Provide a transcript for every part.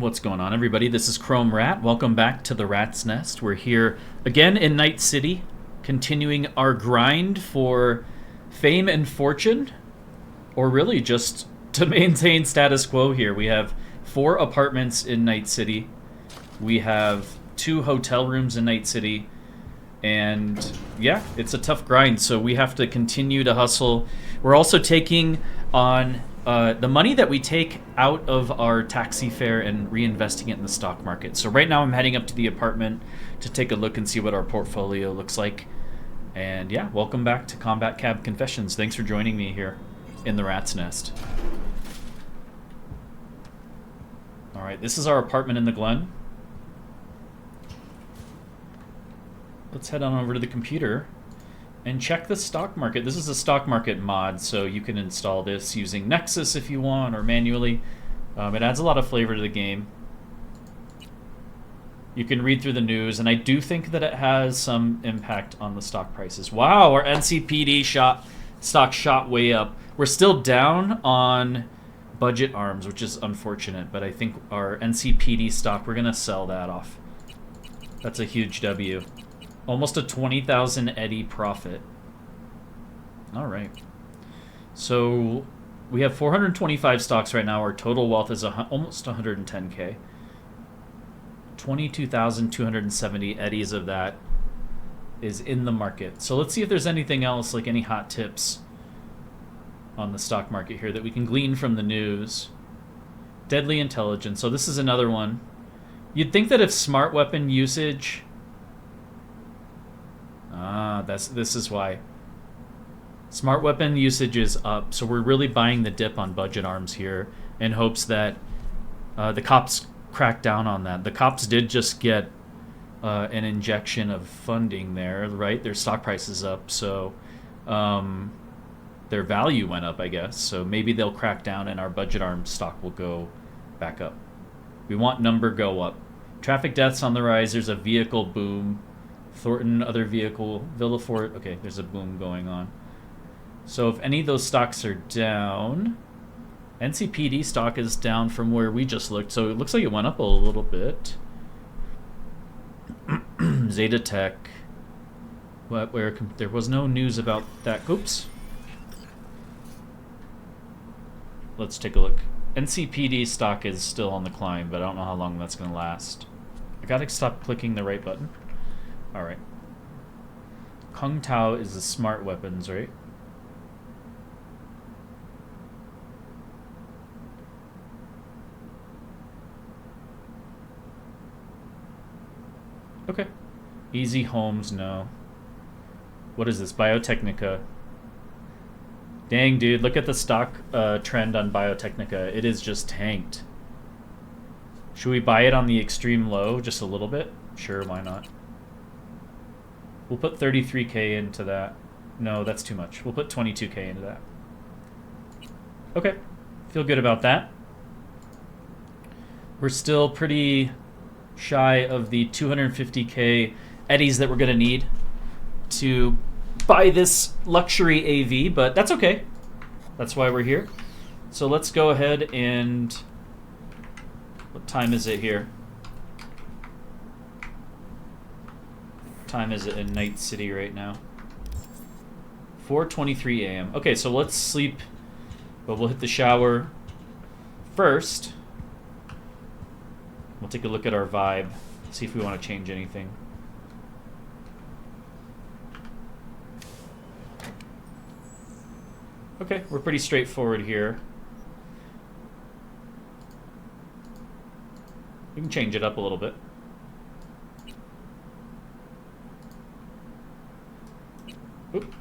What's going on, everybody? This is Chrome Rat. Welcome back to the Rat's Nest. We're here again in Night City, continuing our grind for fame and fortune, or really just to maintain status quo here. We have 4 apartments in Night City. We have 2 hotel rooms in Night City. And yeah, it's a tough grind, so we have to continue to hustle. We're also taking on the money that we take out of our taxi fare and reinvesting it in the stock market. So right now I'm heading up to the apartment to take a look and see what our portfolio looks like. And yeah, welcome back to Combat Cab Confessions. Thanks for joining me here in the Rat's Nest. Alright, this is our apartment in the Glen. Let's head on over to the computer and check the stock market. This is a stock market mod, so you can install this using Nexus if you want, or manually. It adds a lot of flavor to the game. You can read through the news, and I do think that it has some impact on the stock prices. Wow, our NCPD stock shot way up. We're still down on budget arms, which is unfortunate, but I think our NCPD stock, we're going to sell that off. That's a huge W. Almost a 20,000 eddy profit. Alright. So, we have 425 stocks right now. Our total wealth is almost 110k. 22,270 eddies of that is in the market. So let's see if there's anything else, like any hot tips on the stock market here that we can glean from the news. Deadly intelligence. So this is another one. You'd think that if smart weapon usage... this is why. Smart weapon usage is up, so we're really buying the dip on budget arms here in hopes that the cops crack down on that. The cops did just get an injection of funding there, right? Their stock price is up, so their value went up, I guess. So maybe they'll crack down and our budget arms stock will go back up. We want number go up. Traffic deaths on the rise. There's a vehicle boom. Thornton, other vehicle, Villafort. Okay, there's a boom going on. So if any of those stocks are down, NCPD stock is down from where we just looked. So it looks like it went up a little bit. Zeta Tech. There was no news about that. Oops. Let's take a look. NCPD stock is still on the climb, but I don't know how long that's going to last. I gotta stop clicking the right button. Alright. Kung Tao is the smart weapons, right? Okay. Easy Homes, no. What is this? Biotechnica. Dang, dude, look at the stock trend on Biotechnica. It is just tanked. Should we buy it on the extreme low just a little bit? Sure, why not? We'll put 33k into that. No, that's too much. We'll put 22k into that. Okay. Feel good about that. We're still pretty shy of the 250k eddies that we're going to need to buy this luxury AV, but that's okay. That's why we're here. So let's go ahead and... What time is it here? Time is it in Night City right now? 4:23 a.m. Okay, so let's sleep, but we'll hit the shower first. We'll take a look at our vibe, see if we want to change anything. Okay, we're pretty straightforward here. We can change it up a little bit. Oop.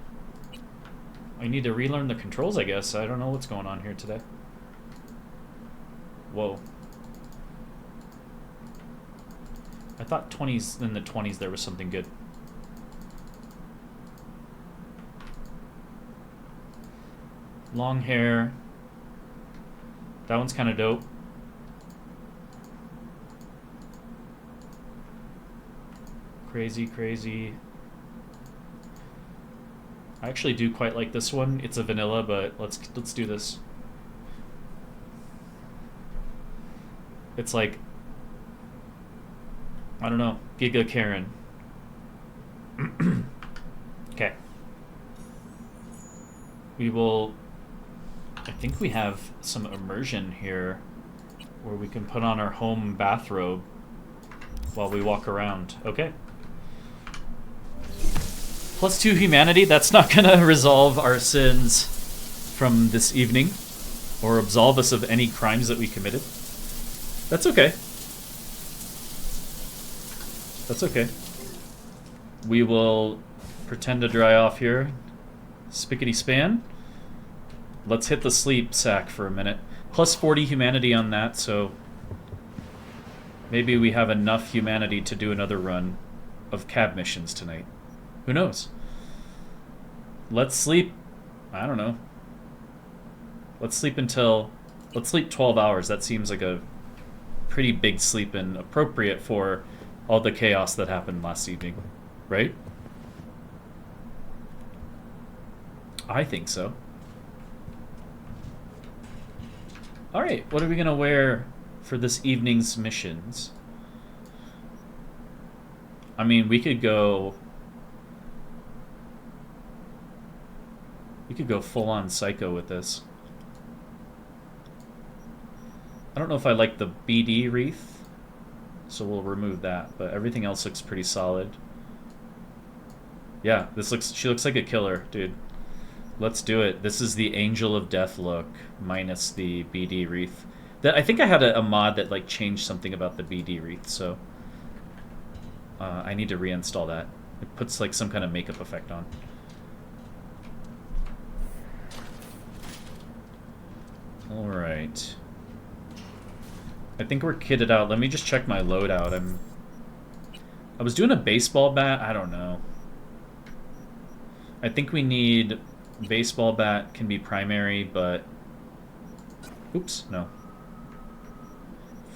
I need to relearn the controls, I guess. I don't know what's going on here today. Whoa. I thought 20s, in the 20s there was something good. Long hair. That one's kind of dope. Crazy, crazy. I actually do quite like this one. It's a vanilla, but let's do this. It's like I don't know. Giga Karen. Okay. We will... I think we have some immersion here where we can put on our home bathrobe while we walk around. Okay. +2 humanity. That's not gonna resolve our sins from this evening or absolve us of any crimes that we committed. That's okay. That's okay. We will pretend to dry off here. Spickety span. Let's hit the sleep sack for a minute. +40 humanity on that, so maybe we have enough humanity to do another run of cab missions tonight. Who knows? Let's sleep. I don't know. Let's sleep 12 hours. That seems like a pretty big sleep and appropriate for all the chaos that happened last evening, right? I think so. Alright, what are we gonna wear for this evening's missions? I mean, we could go full-on psycho with this. I don't know if I like the BD Wreath, so we'll remove that, but everything else looks pretty solid. Yeah, she looks like a killer, dude. Let's do it. This is the Angel of Death look, minus the BD Wreath. I think I had a mod that like changed something about the BD Wreath, so I need to reinstall that. It puts like some kind of makeup effect on. Alright. I think we're kitted out. Let me just check my loadout. I was doing a baseball bat. I don't know. I think we need... Baseball bat can be primary, but... Oops, no.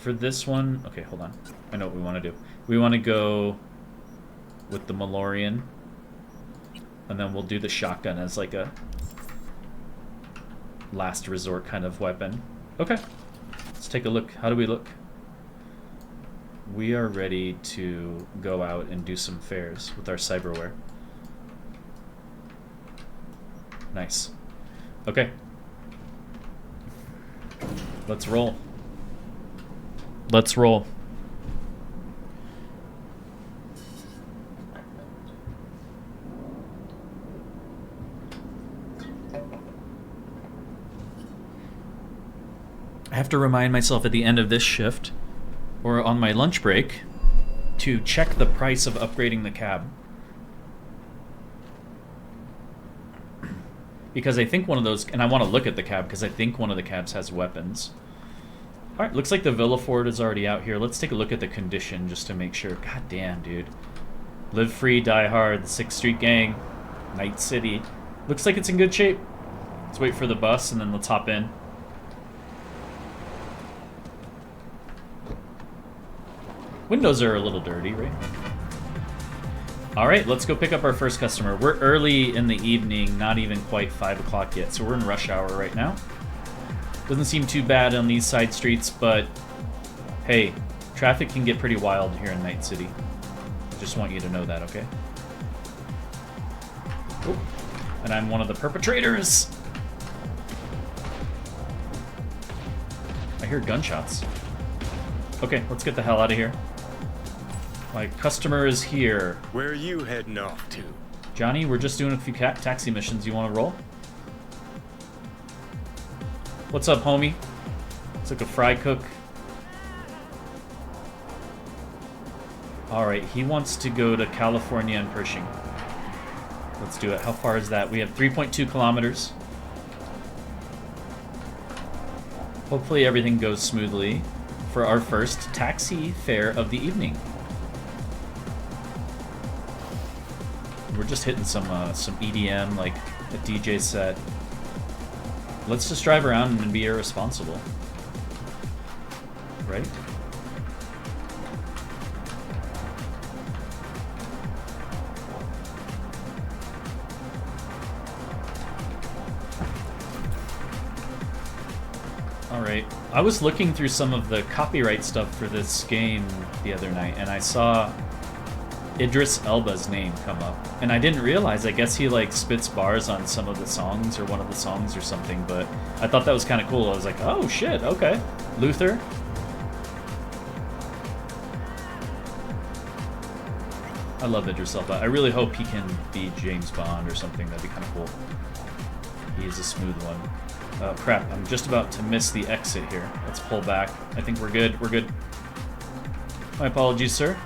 For this one... Okay, hold on. I know what we want to do. We want to go with the Malorian. And then we'll do the shotgun as like a last resort kind of weapon. Okay. Let's take a look. How do we look? We are ready to go out and do some fairs with our cyberware. Nice. Okay. Let's roll. Let's roll. I have to remind myself at the end of this shift, or on my lunch break, to check the price of upgrading the cab. Because I think one of those, and I want to look at the cab because I think one of the cabs has weapons. Alright, looks like the Villaford is already out here. Let's take a look at the condition just to make sure. God damn, dude. Live free, die hard, 6th Street Gang, Night City. Looks like it's in good shape. Let's wait for the bus and then let's hop in. Windows are a little dirty, right? Alright, let's go pick up our first customer. We're early in the evening, not even quite 5 o'clock yet, so we're in rush hour right now. Doesn't seem too bad on these side streets, but hey, traffic can get pretty wild here in Night City. Just want you to know that, okay? Oh, and I'm one of the perpetrators! I hear gunshots. Okay, let's get the hell out of here. My customer is here. Where are you heading off to? Johnny, we're just doing a few taxi missions. You want to roll? What's up, homie? It's like a fry cook. Alright, he wants to go to California and Pershing. Let's do it. How far is that? We have 3.2 kilometers. Hopefully everything goes smoothly for our first taxi fare of the evening. We're just hitting some EDM, like a DJ set. Let's just drive around and be irresponsible. Right? Alright. I was looking through some of the copyright stuff for this game the other night, and I saw Idris Elba's name come up. And I didn't realize, I guess he like spits bars on some of the songs, or one of the songs or something, but I thought that was kind of cool. I was like, oh shit, okay. Luther. I love Idris Elba. I really hope he can be James Bond or something. That'd be kind of cool. He is a smooth one. Crap, I'm just about to miss the exit here. Let's pull back. I think we're good. We're good. My apologies, sir.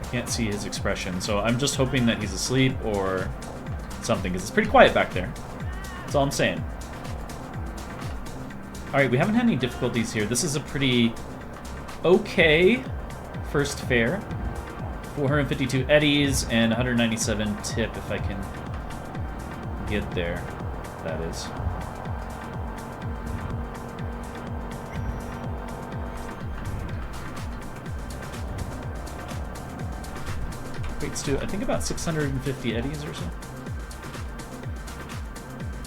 I can't see his expression, so I'm just hoping that he's asleep or something, because it's pretty quiet back there. That's all I'm saying. Alright, we haven't had any difficulties here. This is a pretty okay first fare. 452 eddies and 197 tip if I can get there. That is. Equates to, I think, about 650 eddies or so.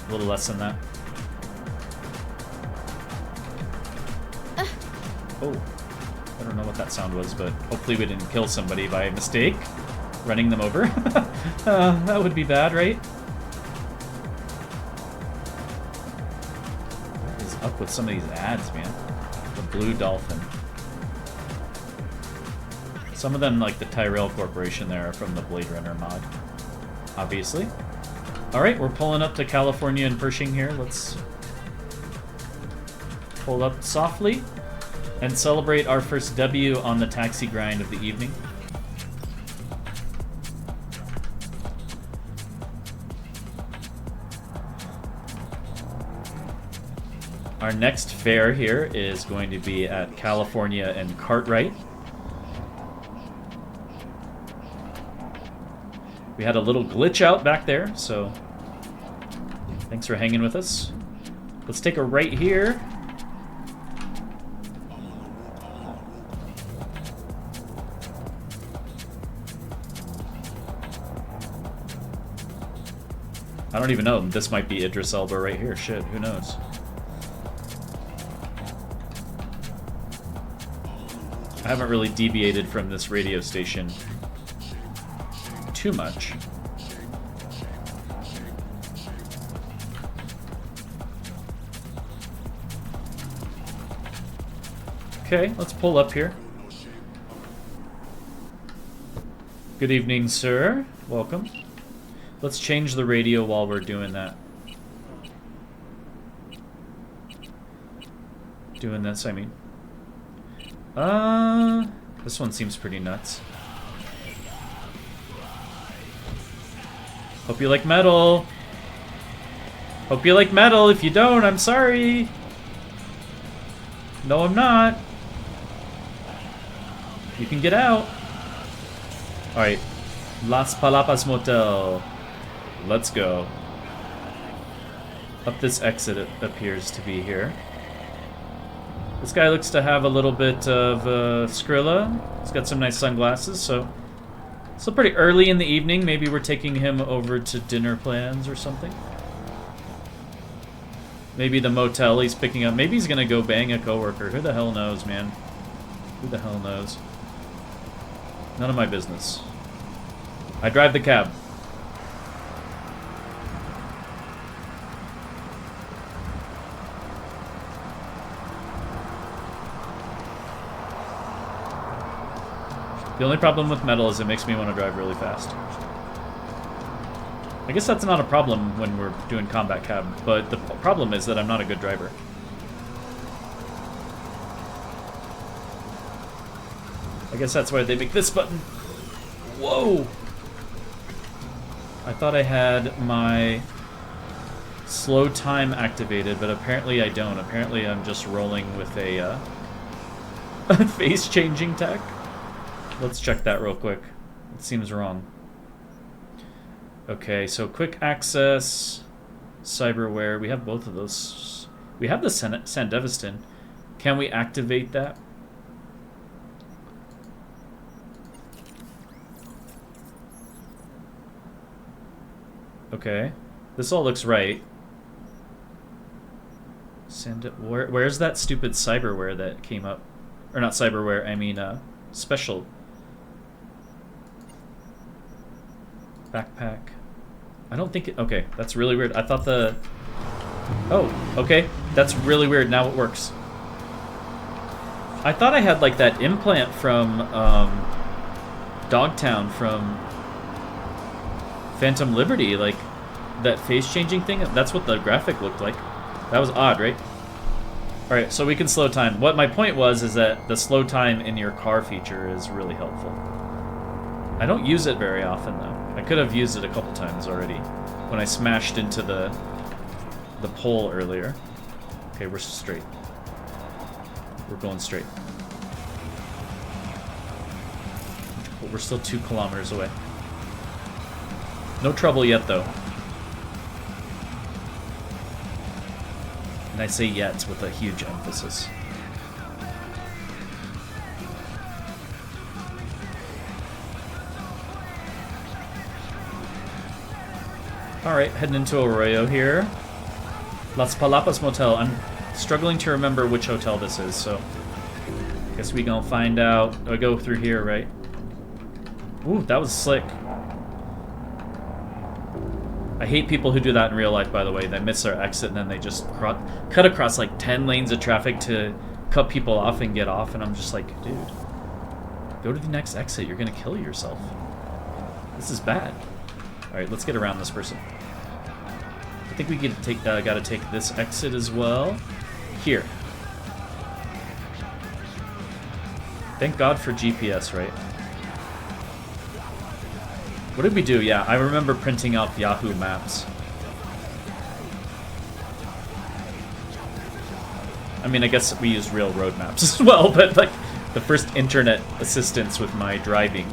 A little less than that. Oh. I don't know what that sound was, but hopefully we didn't kill somebody by mistake. Running them over. That would be bad, right? What is up with some of these ads, man? The Blue Dolphin. Some of them, like the Tyrell Corporation there, are from the Blade Runner mod. Obviously. Alright, we're pulling up to California and Pershing here. Let's pull up softly and celebrate our first W on the taxi grind of the evening. Our next fare here is going to be at California and Cartwright. We had a little glitch out back there, so thanks for hanging with us. Let's take a right here. I don't even know. This might be Idris Elba right here. Shit, who knows? I haven't really deviated from this radio station too much. Okay, let's pull up here. Good evening, sir. Welcome. Let's change the radio while we're doing that. Doing this, I mean. This one seems pretty nuts. Hope you like metal. Hope you like metal. If you don't, I'm sorry. No, I'm not. You can get out. Alright. Las Palapas Motel. Let's go. Up this exit, it appears to be here. This guy looks to have a little bit of Skrilla. He's got some nice sunglasses, so still pretty early in the evening. Maybe we're taking him over to dinner plans or something. Maybe the motel he's picking up. Maybe he's gonna go bang a coworker. Who the hell knows, man? Who the hell knows? None of my business. I drive the cab. The only problem with metal is it makes me want to drive really fast. I guess that's not a problem when we're doing combat cab, but the problem is that I'm not a good driver. I guess that's why they make this button. Whoa! I thought I had my slow time activated, but apparently I don't. Apparently I'm just rolling with a face-changing tech. Let's check that real quick. It seems wrong. Okay, so quick access, cyberware. We have both of those. We have the Sandevistan. Can we activate that? Okay. This all looks right. Send it. Where's that stupid cyberware that came up? Or not cyberware, I mean special. Backpack. I don't think it... Okay, that's really weird. I thought the... Oh, okay. That's really weird. Now it works. I thought I had like that implant from Dogtown from Phantom Liberty, like that face-changing thing. That's what the graphic looked like. That was odd, right? Alright, so we can slow time. What my point was is that the slow time in your car feature is really helpful. I don't use it very often, though. I could have used it a couple times already when I smashed into the pole earlier. Okay, we're straight. We're going straight. But we're still 2 kilometers away. No trouble yet, though. And I say yet with a huge emphasis. Alright, heading into Arroyo here. Las Palapas Motel. I'm struggling to remember which hotel this is, so... guess we gonna find out. I go through here, right? Ooh, that was slick. I hate people who do that in real life, by the way. They miss their exit and then they just cut across like 10 lanes of traffic to cut people off and get off, and I'm just like, dude, go to the next exit. You're gonna kill yourself. This is bad. Alright, let's get around this person. I think we could take, gotta take this exit as well. Here. Thank God for GPS, right? What did we do? Yeah, I remember printing out Yahoo Maps. I mean, I guess we used real road maps as well, but like the first internet assistance with my driving.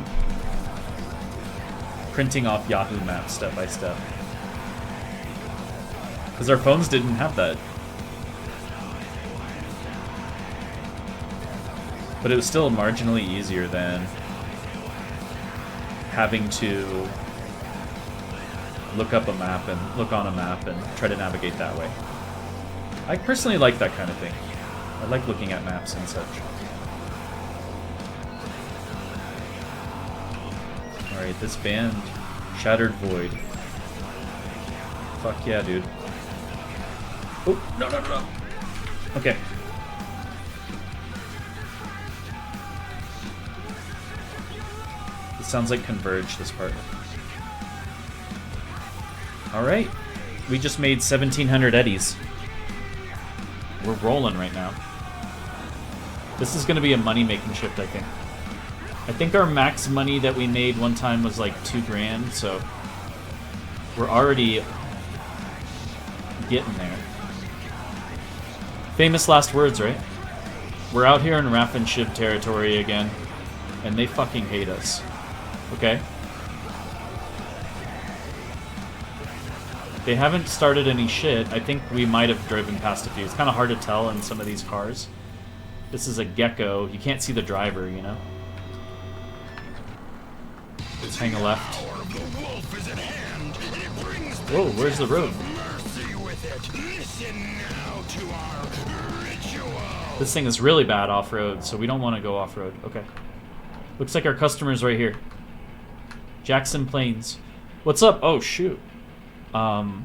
Printing off Yahoo Maps step by step. Because our phones didn't have that. But it was still marginally easier than having to look up a map and look on a map and try to navigate that way. I personally like that kind of thing. I like looking at maps and such. Alright, this band, Shattered Void. Fuck yeah, dude. Oh, no, no, no. Okay. It sounds like Converge, this part. Alright. We just made 1,700 eddies. We're rolling right now. This is going to be a money-making shift, I think. I think our max money that we made one time was like 2 grand, so we're already getting there. Famous last words, right? We're out here in Raff and Shiv territory again, and they fucking hate us. Okay? They haven't started any shit. I think we might have driven past a few. It's kind of hard to tell in some of these cars. This is a Gecko. You can't see the driver, you know? Let's hang a left. Whoa, where's the road? This thing is really bad off-road, so we don't want to go off-road. Okay. Looks like our customer's right here. Jackson Plains. What's up? Oh, shoot. Homie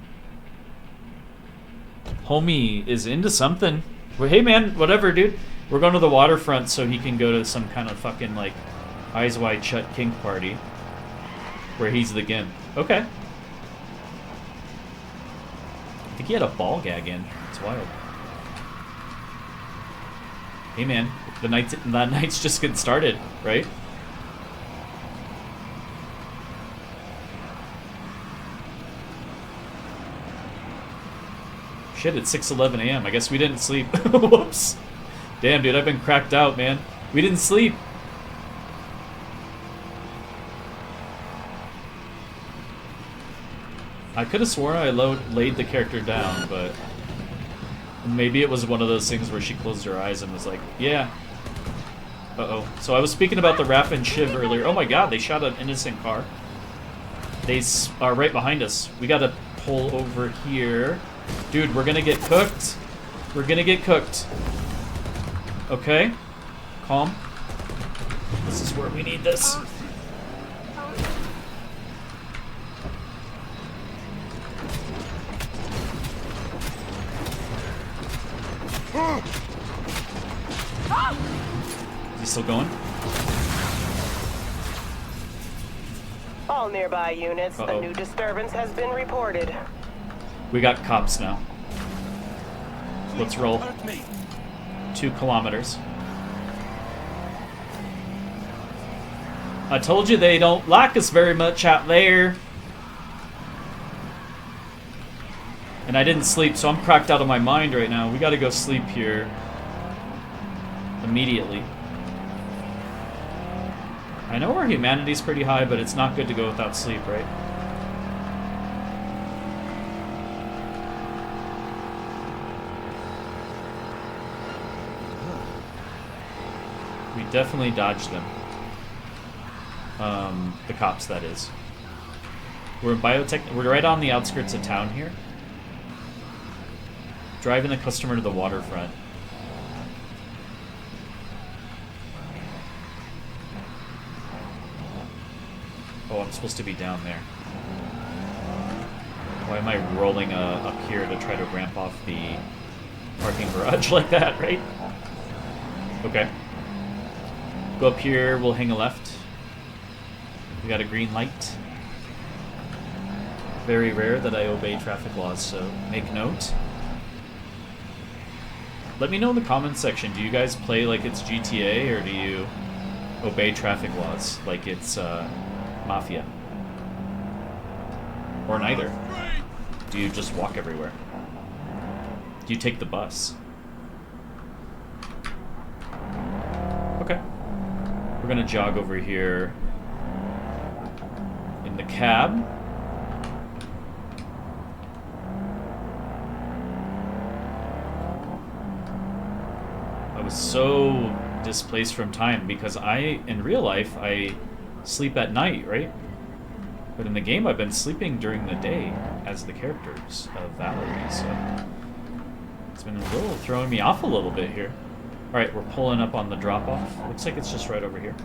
is into something. Well, hey, man, whatever, dude. We're going to the waterfront so he can go to some kind of fucking, like, Eyes Wide Shut kink party. Where he's the gimp. Okay. I think he had a ball gag in. It's wild. Hey, man, the night's just getting started, right? Shit, it's 6:11 a.m. I guess we didn't sleep. Whoops. Damn, dude, I've been cracked out, man. We didn't sleep. I could have sworn I laid the character down, but maybe it was one of those things where she closed her eyes and was like, yeah. Uh-oh. So I was speaking about the Raff and Shiv earlier. Oh my god, they shot an innocent car. They are right behind us. We gotta pull over here. Dude, we're gonna get cooked. We're gonna get cooked. Okay. Calm. This is where we need this. Is he still going? All nearby units, a new disturbance has been reported. We got cops now. Let's roll. 2 kilometers. I told you they don't like us very much out there. And I didn't sleep, so I'm cracked out of my mind right now. We gotta go sleep here. Immediately. I know our humanity's pretty high, but it's not good to go without sleep, right? We definitely dodged them. The cops, that is. We're in Biotech. We're right on the outskirts of town here. Driving the customer to the waterfront. Oh, I'm supposed to be down there. Why am I rolling up here to try to ramp off the parking garage like that, right? Okay. Go up here, we'll hang a left. We got a green light. Very rare that I obey traffic laws, so make note. Let me know in the comments section, do you guys play like it's GTA, or do you obey traffic laws like it's Mafia? Or neither? Do you just walk everywhere? Do you take the bus? Okay. We're gonna jog over here in the cab. I was so displaced from time because in real life, I sleep at night, right? But in the game, I've been sleeping during the day as the characters of Valerie, so it's been a little throwing me off a little bit here. All right, we're pulling up on the drop-off. Looks like it's just right over here.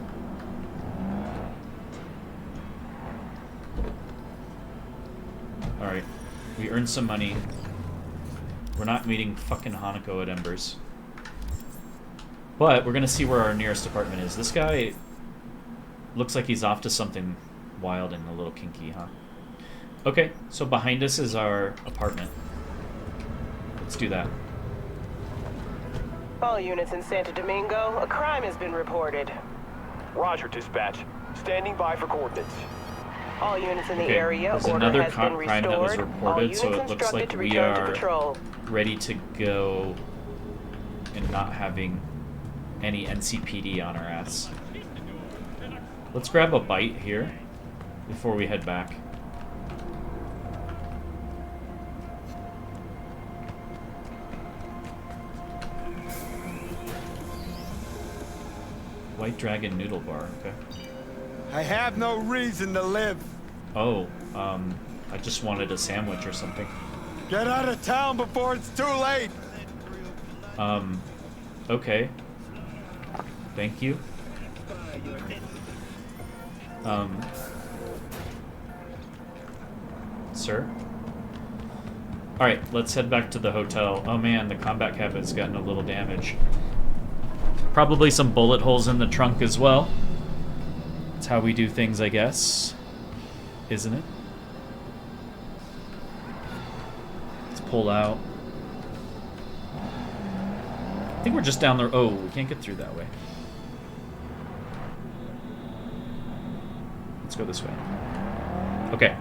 All right, we earned some money. We're not meeting fucking Hanako at Embers. But we're gonna see where our nearest apartment is. This guy looks like he's off to something wild and a little kinky, huh? Okay, so behind us is our apartment. Let's do that. All units in Santo Domingo, a crime has been reported. Roger, dispatch. Standing by for coordinates. All units in the area, there's order another has been crime that was restored. reported, so it looks like we are patrol. ready to go and not having any NCPD on our ass. Let's grab a bite here before we head back. White Dragon Noodle Bar, okay. I have no reason to live. Oh, I just wanted a sandwich or something. Get out of town before it's too late. Okay. Thank you. Sir? Alright, let's head back to the hotel. Oh man, the combat cabinet's gotten a little damage. Probably some bullet holes in the trunk as well. That's how we do things, I guess. Isn't it? Let's pull out. I think we're just down there. Oh, we can't get through that way. Let's go this way. Okay.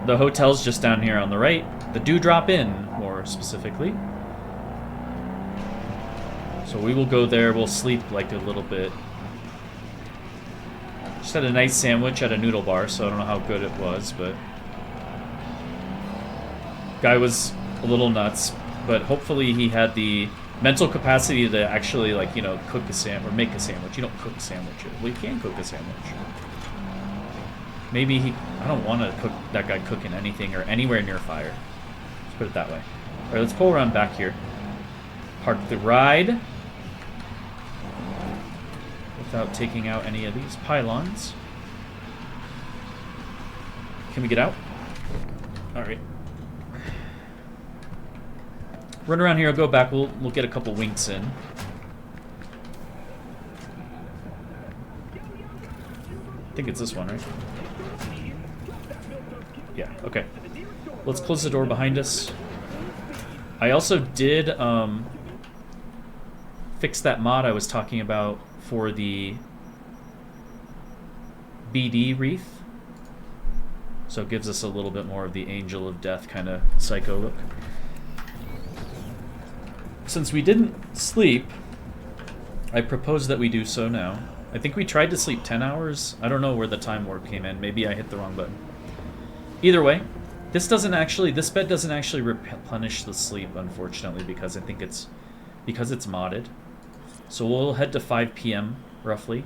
The hotel's just down here on the right. The Dewdrop Inn, more specifically. So we will go there. We'll sleep like a little bit. Just had a nice sandwich at a noodle bar, so I don't know how good it was, but guy was a little nuts, but hopefully he had the mental capacity to actually, like, you know, cook a sandwich or make a sandwich. You don't cook sandwiches. Well, you can cook a sandwich. Maybe I don't want to cook that guy cooking anything or anywhere near fire. Let's put it that way. Alright, let's pull around back here. Park the ride. Without taking out any of these pylons. Can we get out? Alright. Run around here, I'll go back, we'll get a couple winks in. I think it's this one, right? Yeah, okay. Let's close the door behind us. I also did fix that mod I was talking about for the BD Wreath. So it gives us a little bit more of the Angel of Death kind of psycho look. Since we didn't sleep, I propose that we do so now. I think we tried to sleep 10 hours. I don't know where the time warp came in. Maybe I hit the wrong button. Either way, this bed doesn't actually replenish the sleep, unfortunately, because I think it's modded. So we'll head to 5 p.m. roughly.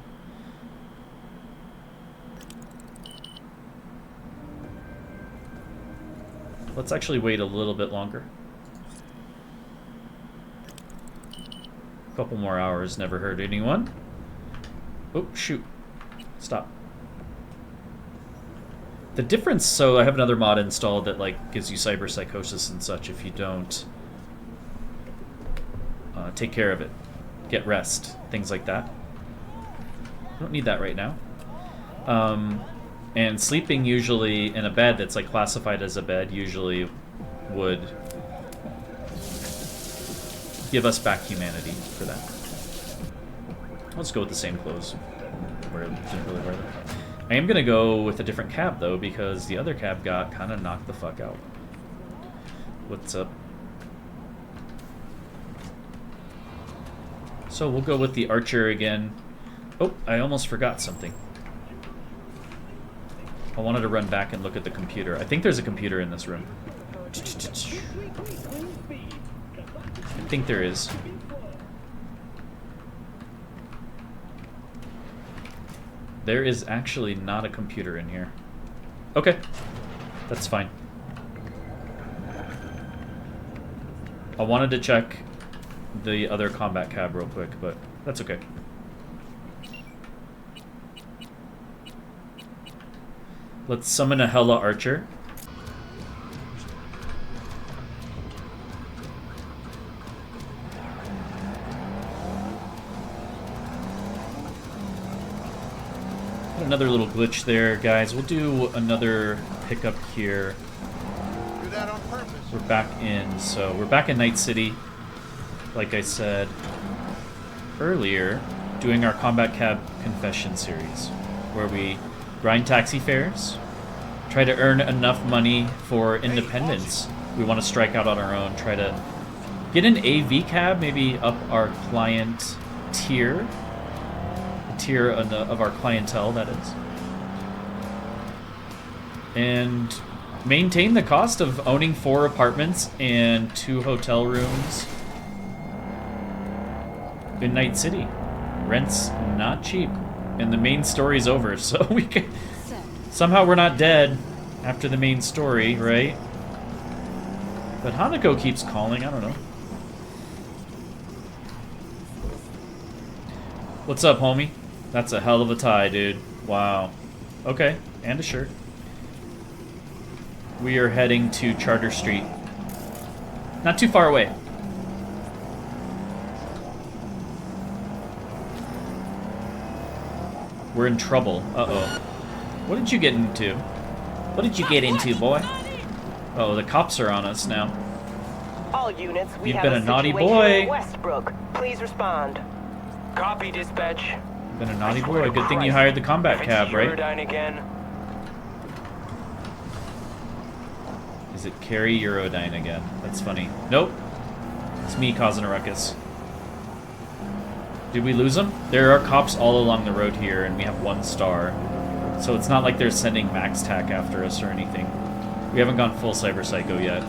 Let's actually wait a little bit longer. A couple more hours never hurt anyone. Oh, shoot. Stop. The difference, so I have another mod installed that like gives you cyber psychosis and such if you don't take care of it. Get rest, things like that. I don't need that right now. And sleeping usually in a bed that's like classified as a bed usually would give us back humanity for that. Let's go with the same clothes. Didn't really wear them. I am gonna go with a different cab though because the other cab got kind of knocked the fuck out. What's up? So we'll go with the Archer again. Oh, I almost forgot something. I wanted to run back and look at the computer. I think there's a computer in this room. I think there is. There is actually not a computer in here. Okay, that's fine. I wanted to check the other combat cab real quick, but that's okay. Let's summon a Hella Archer. Another little glitch there, guys. We'll do another pickup here. Do that on purpose. We're back in, so we're back in Night City. Like I said earlier, doing our Combat Cab Confession series, where we grind taxi fares, try to earn enough money for independence. We want to strike out on our own, try to get an AV cab, maybe up our client tier. Tier of our clientele, that is. And maintain the cost of owning 4 apartments and 2 hotel rooms in Night City. Rent's not cheap. And the main story's over, so we can... Somehow we're not dead after the main story, right? But Hanako keeps calling, I don't know. What's up, homie? That's a hell of a tie, dude. Wow. Okay, and a shirt. We are heading to Charter Street. Not too far away. We're in trouble. Uh-oh. What did you get into? What did you get into, boy? Oh, the cops are on us now. All units, we You've have been a naughty boy. in Westbrook. Please respond. Copy, dispatch. Been a naughty boy. Good thing you hired the combat cab, right? Again. Is it carry Eurodyne again? That's funny. Nope. It's me causing a ruckus. Did we lose them? There are cops all along the road here, and we have 1 star. So it's not like they're sending Max Tac after us or anything. We haven't gone full Cyber Psycho yet.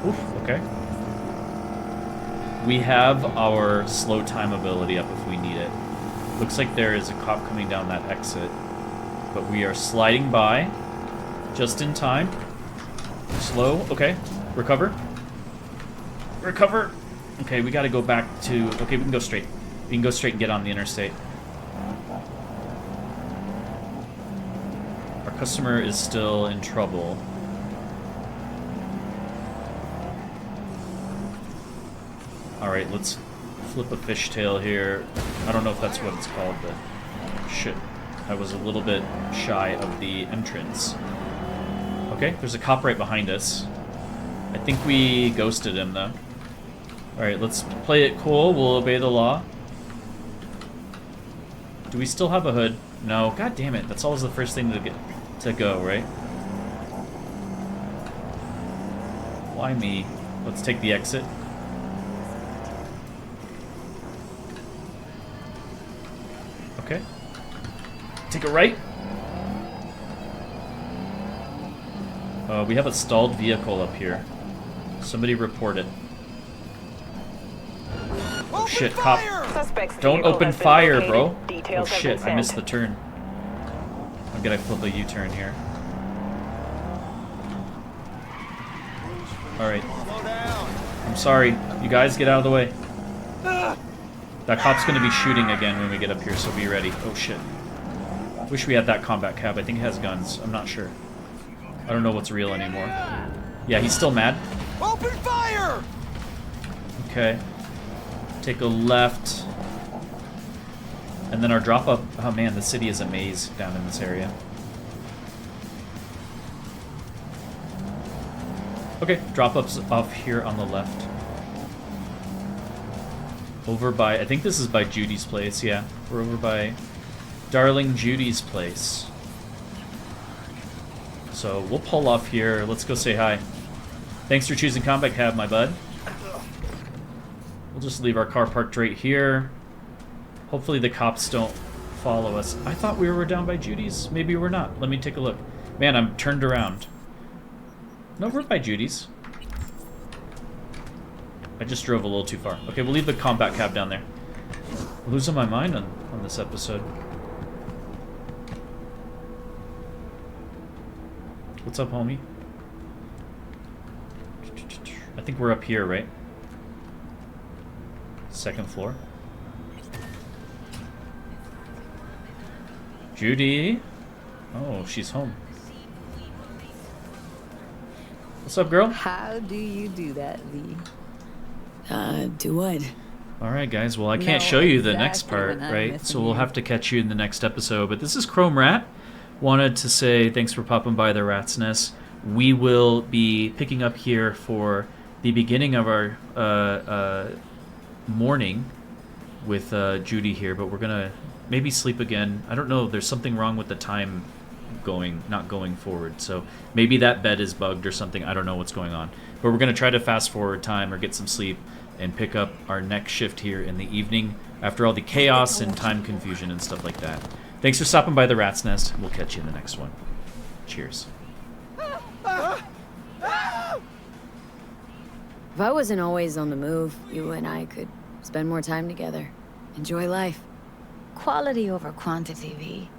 Oof, okay. We have our slow time ability up if we need it. Looks like there is a cop coming down that exit. But we are sliding by just in time. Slow, okay. Recover. Recover. Okay, we gotta go back to... Okay, we can go straight. We can go straight and get on the interstate. Our customer is still in trouble. Alright, let's flip a fishtail here. I don't know if that's what it's called, but... Shit. I was a little bit shy of the entrance. Okay, there's a cop right behind us. I think we ghosted him, though. Alright, let's play it cool. We'll obey the law. Do we still have a hood? No. God damn it. That's always the first thing to go, right? Why me? Let's take the exit. Okay. Take a right. We have a stalled vehicle up here. Somebody report it. Oh shit, cop. Don't open fire, bro. Oh shit, I missed the turn. I'm gonna flip a U-turn here. Alright. I'm sorry. You guys get out of the way. That cop's gonna be shooting again when we get up here, so be ready. Oh shit. Wish we had that combat cab. I think it has guns. I'm not sure. I don't know what's real anymore. Yeah, he's still mad. Open fire! Okay. Take a left. And then our drop up. Oh man, the city is a maze down in this area. Okay, drop ups off here on the left. Over by, I think this is by Judy's place, yeah. We're over by Darling Judy's place. So we'll pull off here. Let's go say hi. Thanks for choosing Combat Cab, my bud. We'll just leave our car parked right here. Hopefully the cops don't follow us. I thought we were down by Judy's. Maybe we're not. Let me take a look. Man, I'm turned around. No, we're by Judy's. I just drove a little too far. Okay, we'll leave the Combat Cab down there. I'm losing my mind on this episode. What's up, homie? I think we're up here, right? Second floor. Judy? Oh, she's home. What's up, girl? How do you do that, V? Do what? Alright, guys. Well, I can't show you the next part, right? So we'll have to catch you in the next episode. But this is Chrome Rat. Wanted to say thanks for popping by the Rat's Nest. We will be picking up here for the beginning of our morning with Judy here, but we're gonna maybe sleep again. I don't know. There's something wrong with the time not going forward. So maybe that bed is bugged or something. I don't know what's going on. But we're gonna try to fast forward time or get some sleep and pick up our next shift here in the evening after all the chaos and time confusion and stuff like that. Thanks for stopping by the Rat's Nest. We'll catch you in the next one. Cheers. If I wasn't always on the move, you and I could spend more time together. Enjoy life. Quality over quantity, V.